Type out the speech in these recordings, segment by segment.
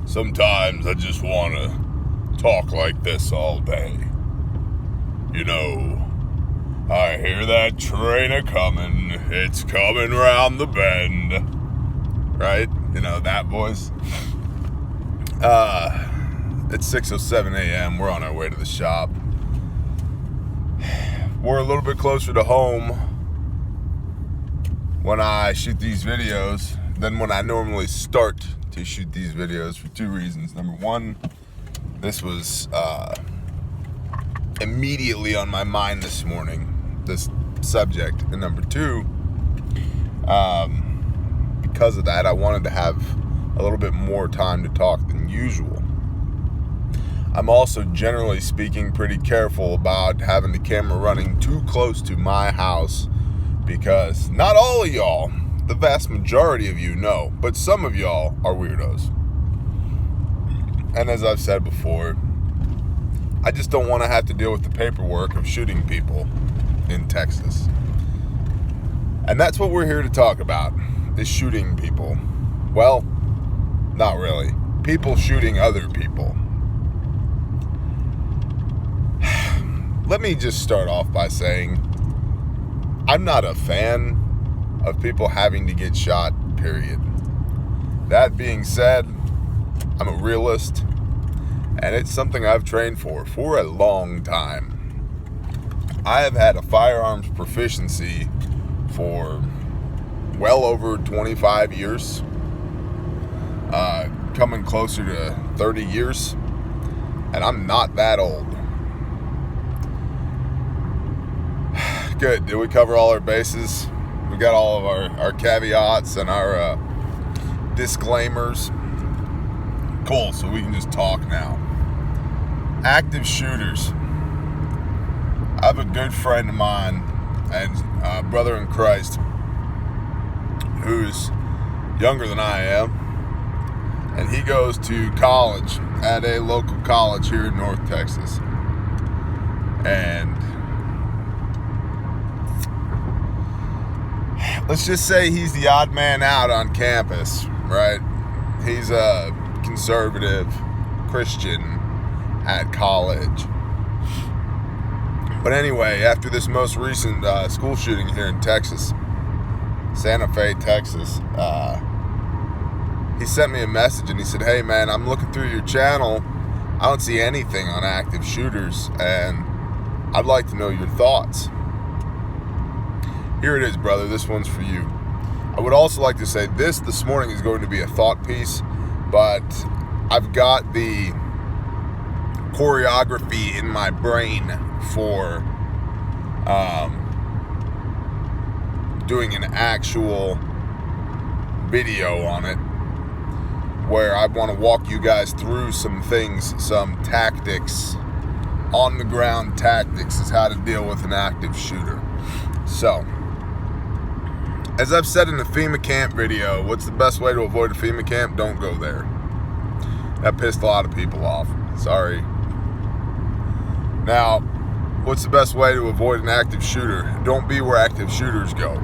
Sometimes I just want to talk like this all day. You know, I hear that train a-comin', it's coming round the bend. Right? You know, that voice. It's 6:07 a.m. We're on our way to the shop. We're a little bit closer to home when I shoot these videos than when I normally start to shoot these videos for two reasons. Number one, this was immediately on my mind this morning, this subject. And number two, because of that, I wanted to have a little bit more time to talk than usual. I'm also, generally speaking, pretty careful about having the camera running too close to my house because not all of y'all, the vast majority of you know, but some of y'all are weirdos. And as I've said before, I just don't want to have to deal with the paperwork of shooting people in Texas. And that's what we're here to talk about, is shooting people. Well, not really. People shooting other people. Let me just start off by saying I'm not a fan of people having to get shot, period. That being said, I'm a realist, and it's something I've trained for a long time. I have had a firearms proficiency for well over 25 years, coming closer to 30 years, and I'm not that old. Good. Did we cover all our bases? We got all of our caveats and our disclaimers. Cool, so we can just talk now. Active shooters. I have a good friend of mine and brother in Christ who's younger than I am, and he goes to college at a local college here in North Texas. And let's just say he's the odd man out on campus, right? He's a conservative Christian at college. But anyway, after this most recent school shooting here in Texas, Santa Fe, Texas, he sent me a message and he said, "Hey man, I'm looking through your channel. I don't see anything on active shooters, and I'd like to know your thoughts." Here it is, brother. This one's for you. I would also like to say this morning is going to be a thought piece, but I've got the choreography in my brain for doing an actual video on it, where I want to walk you guys through some things, some tactics, on the ground tactics, is how to deal with an active shooter. So, as I've said in the FEMA camp video, what's the best way to avoid a FEMA camp? Don't go there. That pissed a lot of people off. Sorry. Now, what's the best way to avoid an active shooter? Don't be where active shooters go.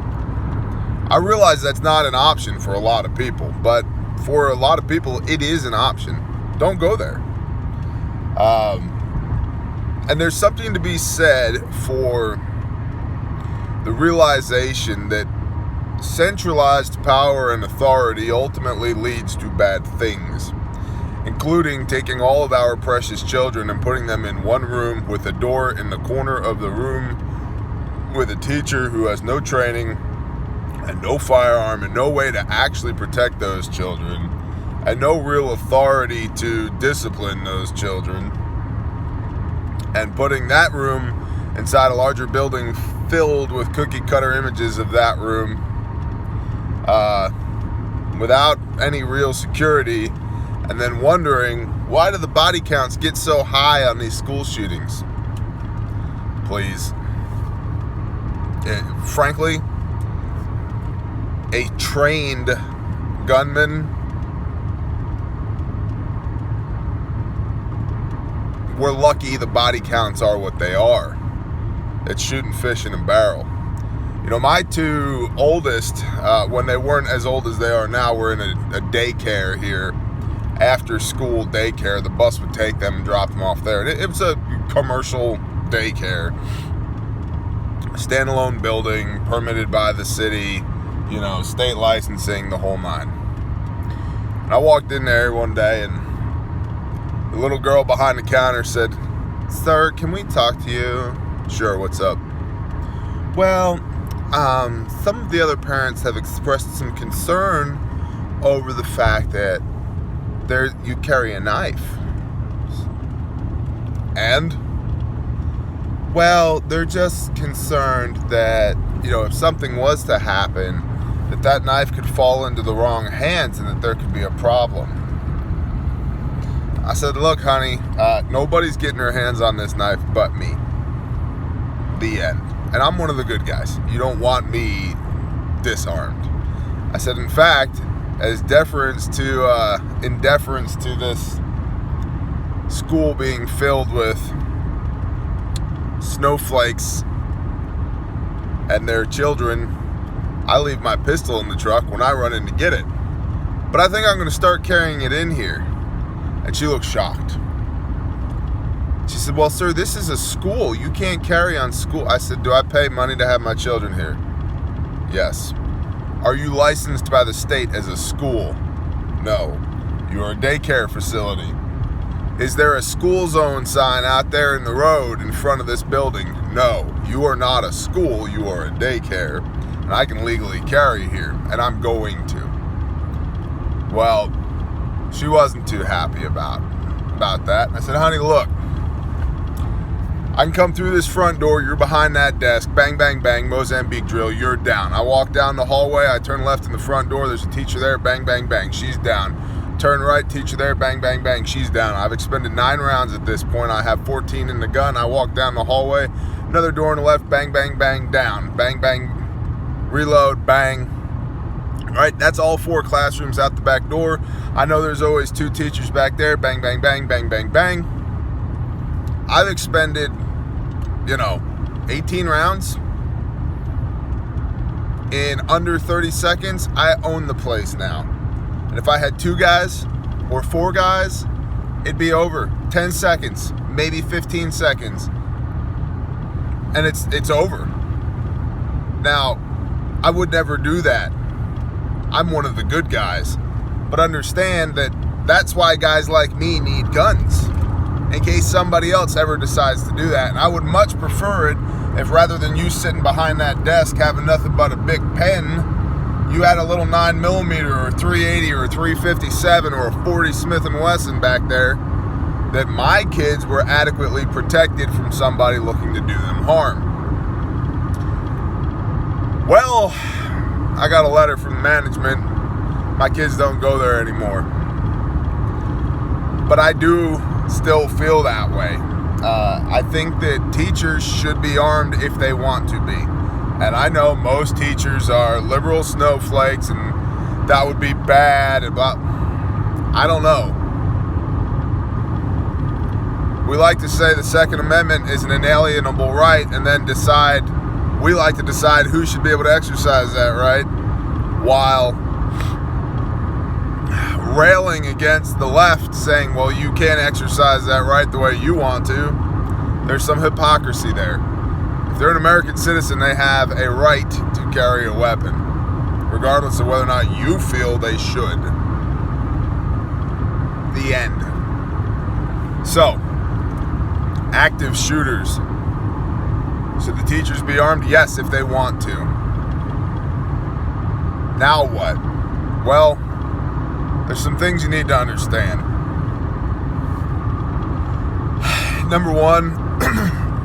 I realize that's not an option for a lot of people, but for a lot of people, it is an option. Don't go there. And there's something to be said for the realization that centralized power and authority ultimately leads to bad things, including taking all of our precious children and putting them in one room with a door in the corner of the room with a teacher who has no training and no firearm and no way to actually protect those children and no real authority to discipline those children, and putting that room inside a larger building filled with cookie cutter images of that room without any real security, and then wondering, why do the body counts get so high on these school shootings? Please. Frankly, a trained gunman, we're lucky the body counts are what they are. It's shooting fish in a barrel. My two oldest, when they weren't as old as they are now, were in a daycare here, after school daycare. The bus would take them and drop them off there. It was a commercial daycare, standalone building, permitted by the city, state licensing, the whole nine. And I walked in there one day, and the little girl behind the counter said, "Sir, can we talk to you?" "Sure, what's up?" "Well, some of the other parents have expressed some concern over the fact that you carry a knife." "And?" "Well, they're just concerned that, if something was to happen, that knife could fall into the wrong hands and that there could be a problem." I said, "Look, honey, nobody's getting their hands on this knife but me." The end. And I'm one of the good guys. You don't want me disarmed. I said, in fact, in deference to this school being filled with snowflakes and their children, I leave my pistol in the truck when I run in to get it. But I think I'm going to start carrying it in here. And she looked shocked. She said, "Well, sir, this is a school. You can't carry on school." I said, "Do I pay money to have my children here?" "Yes." "Are you licensed by the state as a school?" "No." "You are a daycare facility." "Is there a school zone sign out there in the road in front of this building?" "No." "You are not a school. You are a daycare. And I can legally carry here. And I'm going to." Well, she wasn't too happy about that. I said, "Honey, look. I can come through this front door. You're behind that desk. Bang, bang, bang. Mozambique drill. You're down. I walk down the hallway. I turn left in the front door. There's a teacher there. Bang, bang, bang. She's down. Turn right. Teacher there. Bang, bang, bang. She's down. I've expended 9 rounds at this point. I have 14 in the gun. I walk down the hallway. Another door on the left. Bang, bang, bang. Down. Bang, bang. Reload. Bang. Right, that's all 4 classrooms out the back door. I know there's always 2 teachers back there. Bang, bang, bang, bang, bang, bang. I've expended, 18 rounds. In under 30 seconds, I own the place now. And if I had 2 guys or 4 guys, it'd be over. 10 seconds, maybe 15 seconds. And it's over. Now, I would never do that. I'm one of the good guys. But understand that that's why guys like me need guns, in case somebody else ever decides to do that. And I would much prefer it if, rather than you sitting behind that desk having nothing but a big pen, you had a little 9mm or a 380 or a 357 or a 40 Smith & Wesson back there, that my kids were adequately protected from somebody looking to do them harm. Well, I got a letter from management. My kids don't go there anymore. But I do still feel that way. I think that teachers should be armed if they want to be. And I know most teachers are liberal snowflakes and that would be bad. I don't know. We like to say the Second Amendment is an inalienable right, and then we like to decide who should be able to exercise that right, while railing against the left, saying, well, you can't exercise that right the way you want to. There's some hypocrisy there. If they're an American citizen, they have a right to carry a weapon, regardless of whether or not you feel they should. The end. So, active shooters. Should the teachers be armed? Yes, if they want to. Now what? Well, there's some things you need to understand. Number one,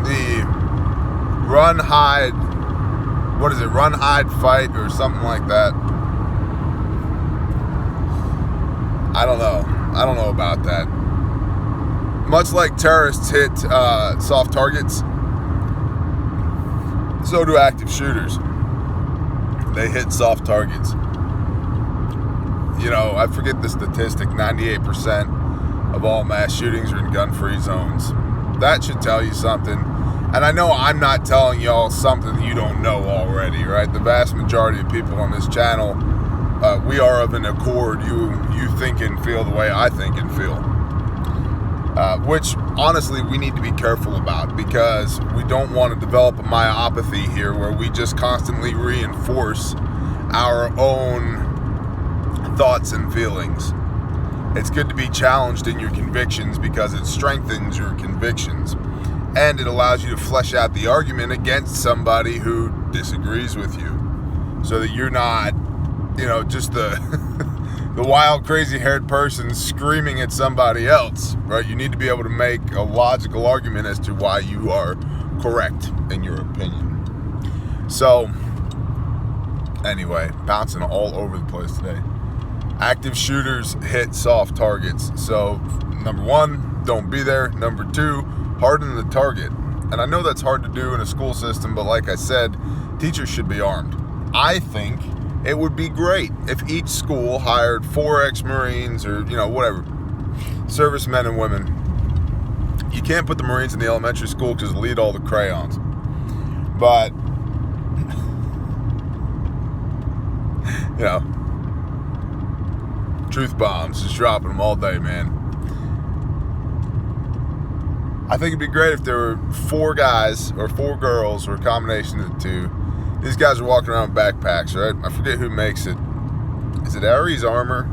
the run, hide, run, hide, fight, or something like that. I don't know about that. Much like terrorists hit soft targets, so do active shooters. They hit soft targets. I forget the statistic, 98% of all mass shootings are in gun-free zones. That should tell you something. And I know I'm not telling y'all something that you don't know already, right? The vast majority of people on this channel, we are of an accord. You think and feel the way I think and feel. Which, honestly, we need to be careful about, because we don't want to develop a myopathy here where we just constantly reinforce our own thoughts and feelings. It's good to be challenged in your convictions because it strengthens your convictions. And it allows you to flesh out the argument against somebody who disagrees with you, so that you're not, just the the wild, crazy-haired person screaming at somebody else, right? You need to be able to make a logical argument as to why you are correct in your opinion. So, anyway, bouncing all over the place today. Active shooters hit soft targets. So, number one, don't be there. Number two, harden the target. And I know that's hard to do in a school system, but like I said, teachers should be armed. I think it would be great if each school hired 4 ex-Marines or, whatever, servicemen and women. You can't put the Marines in the elementary school because they'll eat all the crayons. But, truth bombs, just dropping them all day, man. I think it'd be great if there were 4 guys or 4 girls or a combination of the two. These guys are walking around with backpacks, right? I forget who makes it. Is it Aries Armor?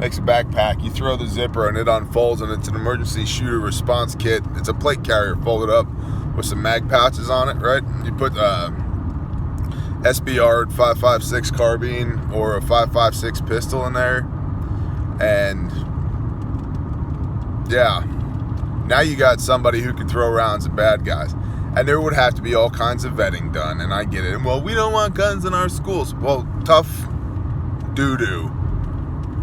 Makes a backpack. You throw the zipper and it unfolds, and it's an emergency shooter response kit. It's a plate carrier folded up with some mag pouches on it, right? You put SBR 5.56 carbine or a 5.56 pistol in there, and yeah. Now you got somebody who can throw rounds at bad guys. And there would have to be all kinds of vetting done, and I get it. And, well, we don't want guns in our schools. Well, tough doo-doo.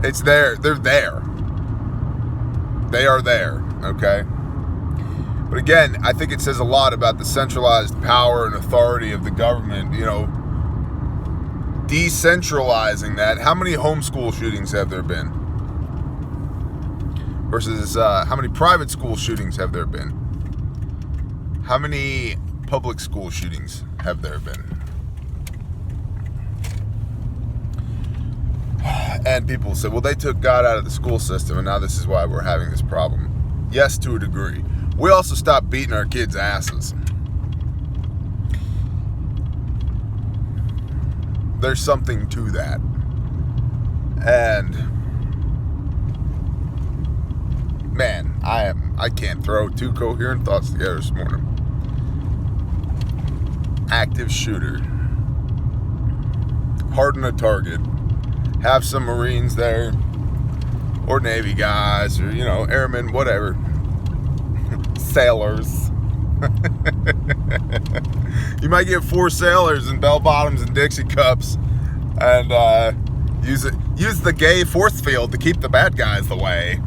It's there. They're there. They are there, okay? But again, I think it says a lot about the centralized power and authority of the government, decentralizing that. How many homeschool shootings have there been? Versus how many private school shootings have there been? How many public school shootings have there been? And people say, well, they took God out of the school system, and now this is why we're having this problem. Yes, to a degree. We also stopped beating our kids' asses. There's something to that. And man, I can't throw 2 coherent thoughts together this morning. Active shooter. Harden a target. Have some Marines there, or Navy guys, or airmen, whatever. Sailors. You might get 4 sailors in bell bottoms and Dixie cups, and use the gay force field to keep the bad guys away.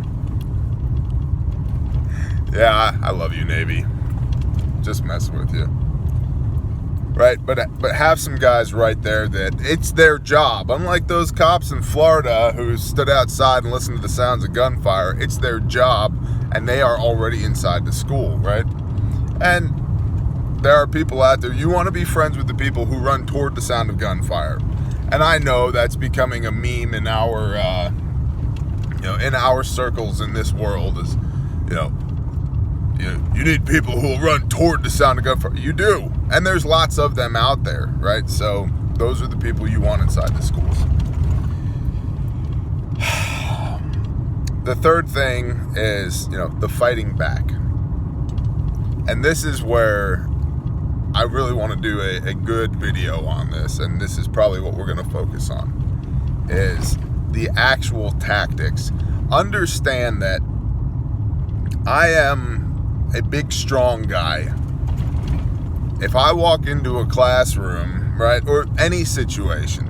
Yeah, I love you, Navy. Just messing with you. Right? But have some guys right there that it's their job. Unlike those cops in Florida who stood outside and listened to the sounds of gunfire, it's their job, and they are already inside the school, right? And there are people out there, you want to be friends with the people who run toward the sound of gunfire. And I know that's becoming a meme in our, in our circles in this world is, you need people who will run toward the sound of gunfire. You do. And there's lots of them out there, right? So those are the people you want inside the schools. The third thing is, the fighting back. And this is where I really want to do a good video on this. And this is probably what we're going to focus on, is the actual tactics. Understand that I am a big, strong guy. If I walk into a classroom, right, or any situation,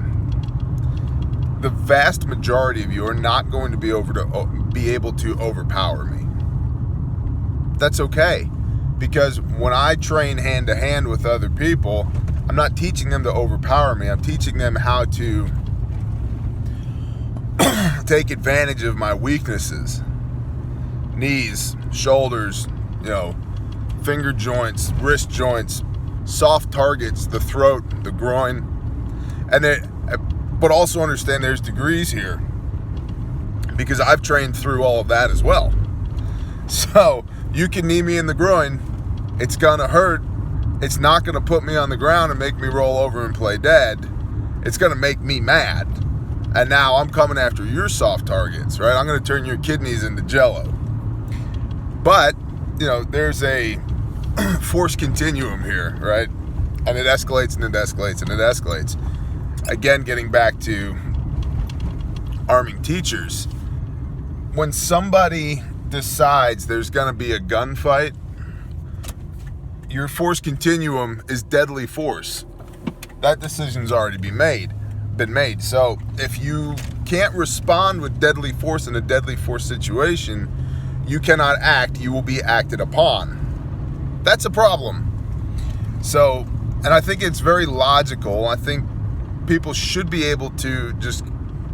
the vast majority of you are not going to be able to overpower me. That's okay, because when I train hand to hand with other people, I'm not teaching them to overpower me. I'm teaching them how to take advantage of my weaknesses. Knees, shoulders, finger joints, wrist joints, soft targets, the throat, the groin. But also understand there's degrees here, because I've trained through all of that as well. So you can knee me in the groin, it's gonna hurt. It's not gonna put me on the ground and make me roll over and play dead. It's gonna make me mad. And now I'm coming after your soft targets, right? I'm gonna turn your kidneys into jello. But, there's a force continuum here, right? And it escalates and it escalates and it escalates. Again, getting back to arming teachers. When somebody decides there's going to be a gunfight, your force continuum is deadly force. That decision's already been made. So if you can't respond with deadly force in a deadly force situation, you cannot act. You will be acted upon. That's a problem. So, and I think it's very logical. I think people should be able to just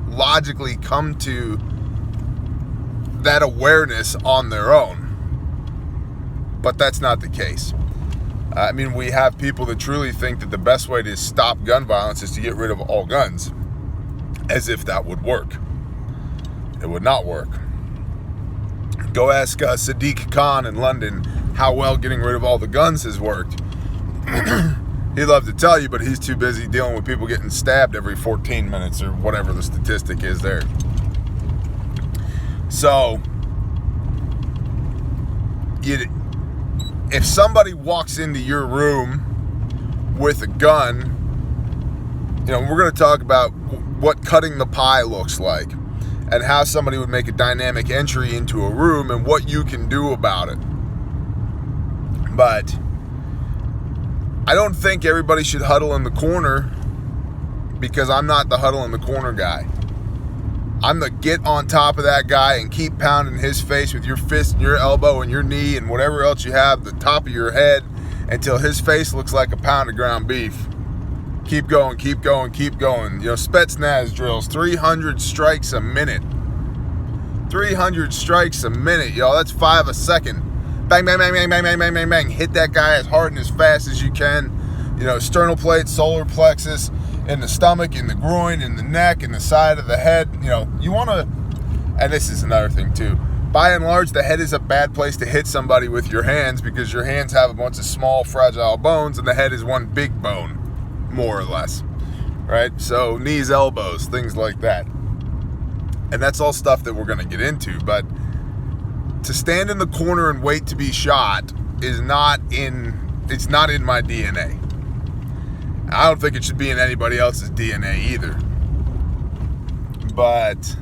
logically come to that awareness on their own. But that's not the case. We have people that truly think that the best way to stop gun violence is to get rid of all guns. As if that would work. It would not work. Go ask Sadiq Khan in London how well getting rid of all the guns has worked. He'd love to tell you, but he's too busy dealing with people getting stabbed every 14 minutes or whatever the statistic is there. So, if somebody walks into your room with a gun, we're going to talk about what cutting the pie looks like and how somebody would make a dynamic entry into a room and what you can do about it. But I don't think everybody should huddle in the corner, because I'm not the huddle in the corner guy. I'm the get on top of that guy and keep pounding his face with your fist and your elbow and your knee and whatever else you have, the top of your head, until his face looks like a pound of ground beef. Keep going, keep going, keep going. Spetsnaz drills, 300 strikes a minute. 300 strikes a minute, y'all. That's 5 a second. Bang, bang, bang, bang, bang, bang, bang, bang, bang. Hit that guy as hard and as fast as you can. Sternal plate, solar plexus, in the stomach, in the groin, in the neck, in the side of the head. You want to, and this is another thing too, by and large, the head is a bad place to hit somebody with your hands, because your hands have a bunch of small, fragile bones, and the head is one big bone, more or less, right? So knees, elbows, things like that. And that's all stuff that we're going to get into, but to stand in the corner and wait to be shot it's not in my DNA. I don't think it should be in anybody else's DNA either. But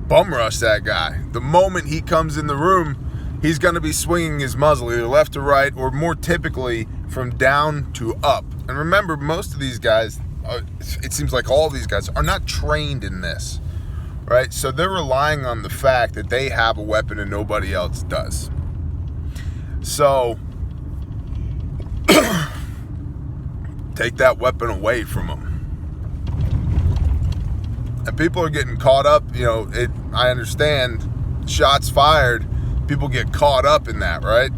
bum rush that guy. The moment he comes in the room, he's going to be swinging his muzzle either left to right, or more typically from down to up. And remember, most of these guys, it seems like all of these guys, are not trained in this, right? So they're relying on the fact that they have a weapon and nobody else does. So take that weapon away from them. And people are getting caught up, I understand, shots fired, people get caught up in that, right?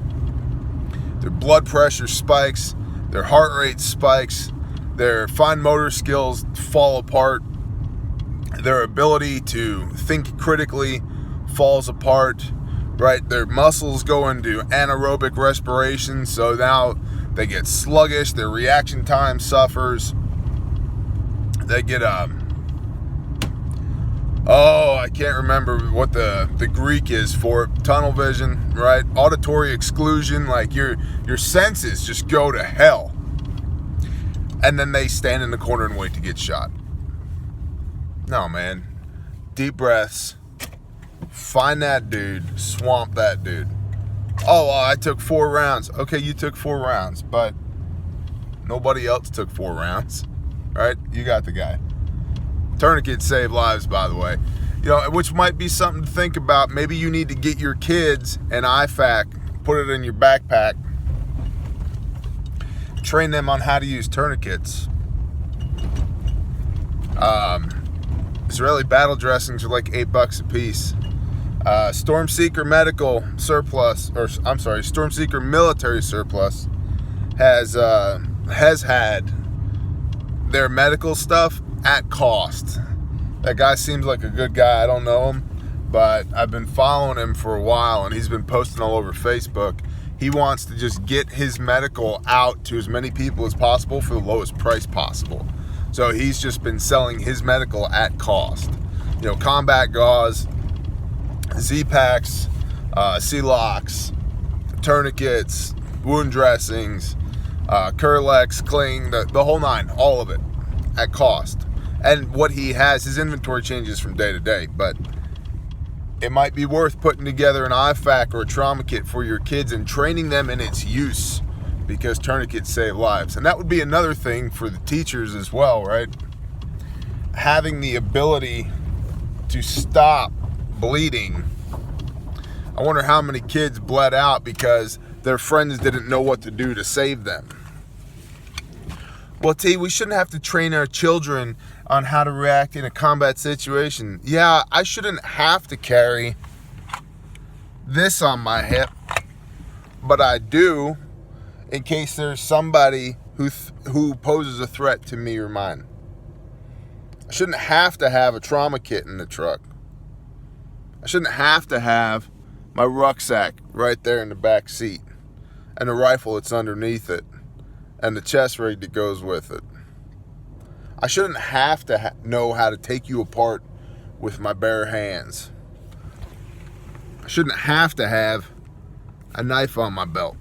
Their blood pressure spikes, their heart rate spikes, their fine motor skills fall apart, their ability to think critically falls apart, right? Their muscles go into anaerobic respiration, so now they get sluggish, their reaction time suffers, they get I can't remember what the Greek is for it. Tunnel vision, right? Auditory exclusion, like your senses just go to hell. And then they stand in the corner and wait to get shot. No, man. Deep breaths. Find that dude. Swamp that dude. Oh, I took 4 rounds. Okay, you took 4 rounds, but nobody else took 4 rounds, right? You got the guy. Tourniquets save lives, by the way. Which might be something to think about. Maybe you need to get your kids an IFAK, put it in your backpack, train them on how to use tourniquets. Israeli battle dressings are like $8 a piece. Storm Seeker medical surplus, or I'm sorry, Storm Seeker military surplus has had their medical stuff at cost. That guy seems like a good guy. I don't know him, but I've been following him for a while, and he's been posting all over Facebook. He wants to just get his medical out to as many people as possible for the lowest price possible. So he's just been selling his medical at cost. You know, combat gauze, Z-Packs, C-Locks, tourniquets, wound dressings, Kerlex, Cling, the whole nine, all of it at cost. And what he has, his inventory changes from day to day, but it might be worth putting together an IFAC or a trauma kit for your kids and training them in its use, because tourniquets save lives. And that would be another thing for the teachers as well, right? Having the ability to stop bleeding. I wonder how many kids bled out because their friends didn't know what to do to save them. Well, T, we shouldn't have to train our children on how to react in a combat situation. Yeah, I shouldn't have to carry this on my hip, but I do in case there's somebody who poses a threat to me or mine. I shouldn't have to have a trauma kit in the truck. I shouldn't have to have my rucksack right there in the back seat and a rifle that's underneath it and the chest rig that goes with it. I shouldn't have to know how to take you apart with my bare hands. I shouldn't have to have a knife on my belt.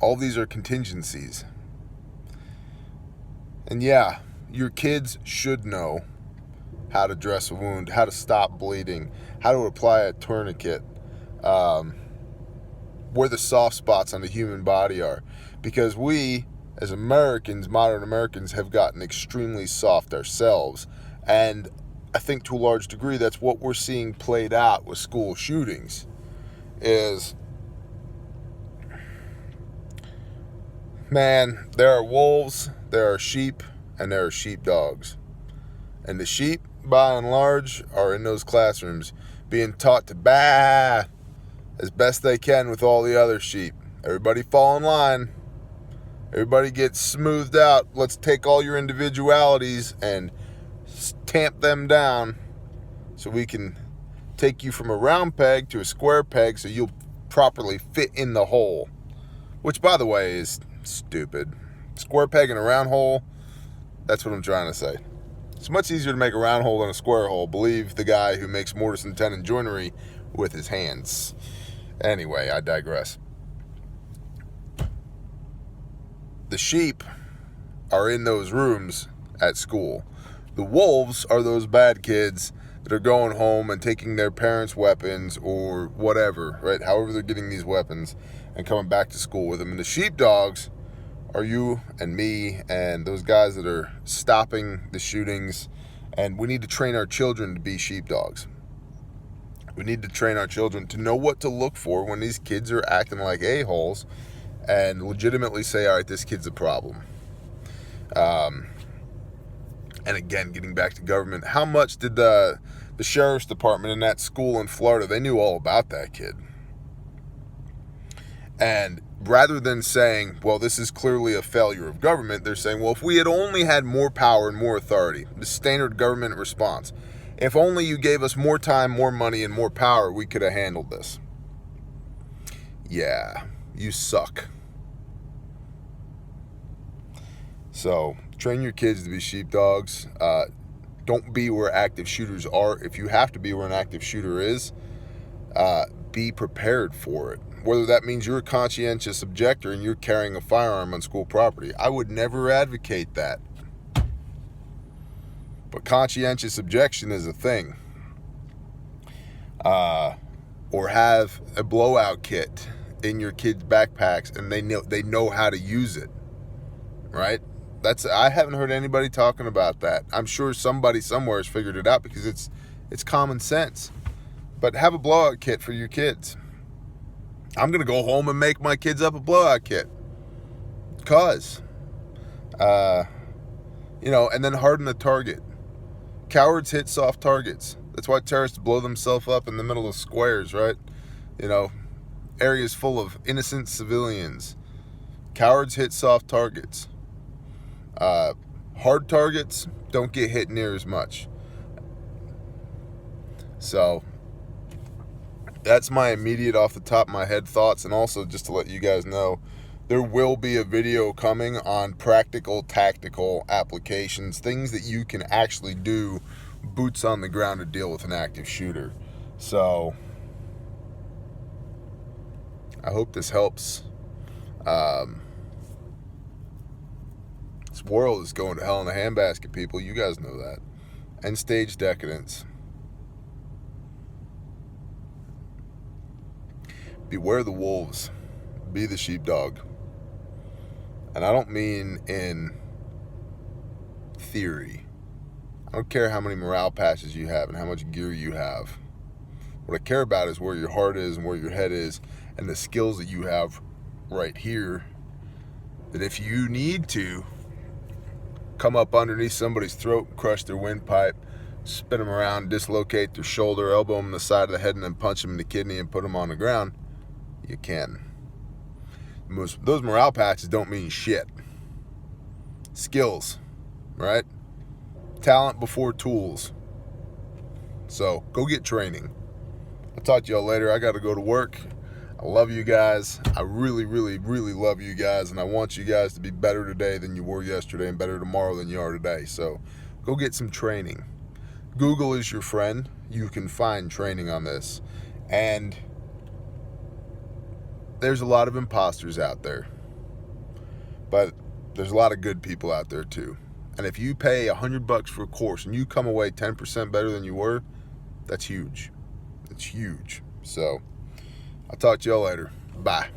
All these are contingencies. And yeah, your kids should know how to dress a wound, how to stop bleeding, how to apply a tourniquet, where the soft spots on the human body are. Because we, as Americans, modern Americans, have gotten extremely soft ourselves. And I think to a large degree that's what we're seeing played out with school shootings. Is, man, there are wolves, there are sheep, and there are sheepdogs. And the sheep, by and large, are in those classrooms being taught to baa as best they can with all the other sheep. Everybody fall in line. Everybody gets smoothed out. Let's take all your individualities and tamp them down so we can take you from a round peg to a square peg so you'll properly fit in the hole. Which, by the way, is stupid. Square peg in a round hole, that's what I'm trying to say. It's much easier to make a round hole than a square hole. Believe the guy who makes mortise and tenon joinery with his hands. Anyway, I digress. The sheep are in those rooms at school. The wolves are those bad kids that are going home and taking their parents' weapons or whatever, right? However they're getting these weapons and coming back to school with them. And the sheepdogs are you and me and those guys that are stopping the shootings. And we need to train our children to be sheepdogs. We need to train our children to know what to look for when these kids are acting like a-holes and legitimately say, all right, this kid's a problem. And again, getting back to government, how much did the sheriff's department in that school in Florida, they knew all about that kid. And rather than saying, well, this is clearly a failure of government, they're saying, well, if we had only had more power and more authority, the standard government response, if only you gave us more time, more money, and more power, we could have handled this. Yeah, you suck. So, train your kids to be sheepdogs. Don't be where active shooters are. If you have to be where an active shooter is, be prepared for it. Whether that means you're a conscientious objector and you're carrying a firearm on school property. I would never advocate that. But conscientious objection is a thing. Or have a blowout kit in your kids' backpacks and they know how to use it. Right? I haven't heard anybody talking about that. I'm sure somebody somewhere has figured it out because it's common sense. But have a blowout kit for your kids. I'm going to go home and make my kids up a blowout kit. Because, and then harden the target. Cowards hit soft targets. That's why terrorists blow themselves up in the middle of squares, right? You know, areas full of innocent civilians. Cowards hit soft targets. Hard targets don't get hit near as much. So that's my immediate off the top of my head thoughts. And also just to let you guys know, there will be a video coming on practical tactical applications, things that you can actually do boots on the ground to deal with an active shooter. So I hope this helps. This world is going to hell in a handbasket, people. You guys know that. End stage decadence. Beware the wolves. Be the sheepdog. And I don't mean in theory. I don't care how many morale patches you have and how much gear you have. What I care about is where your heart is and where your head is and the skills that you have right here, that if you need to come up underneath somebody's throat, crush their windpipe, spin them around, dislocate their shoulder, elbow them in the side of the head, and then punch them in the kidney and put them on the ground, you can. Those morale patches don't mean shit. Skills, right? Talent before tools. So go get training. I'll talk to y'all later. I got to go to work. I love you guys. I really, really, really love you guys, and I want you guys to be better today than you were yesterday and better tomorrow than you are today. So go get some training. Google is your friend. You can find training on this. And there's a lot of imposters out there, but there's a lot of good people out there too. And if you pay $100 for a course and you come away 10% better than you were, that's huge. It's huge. So I'll talk to y'all later. Bye.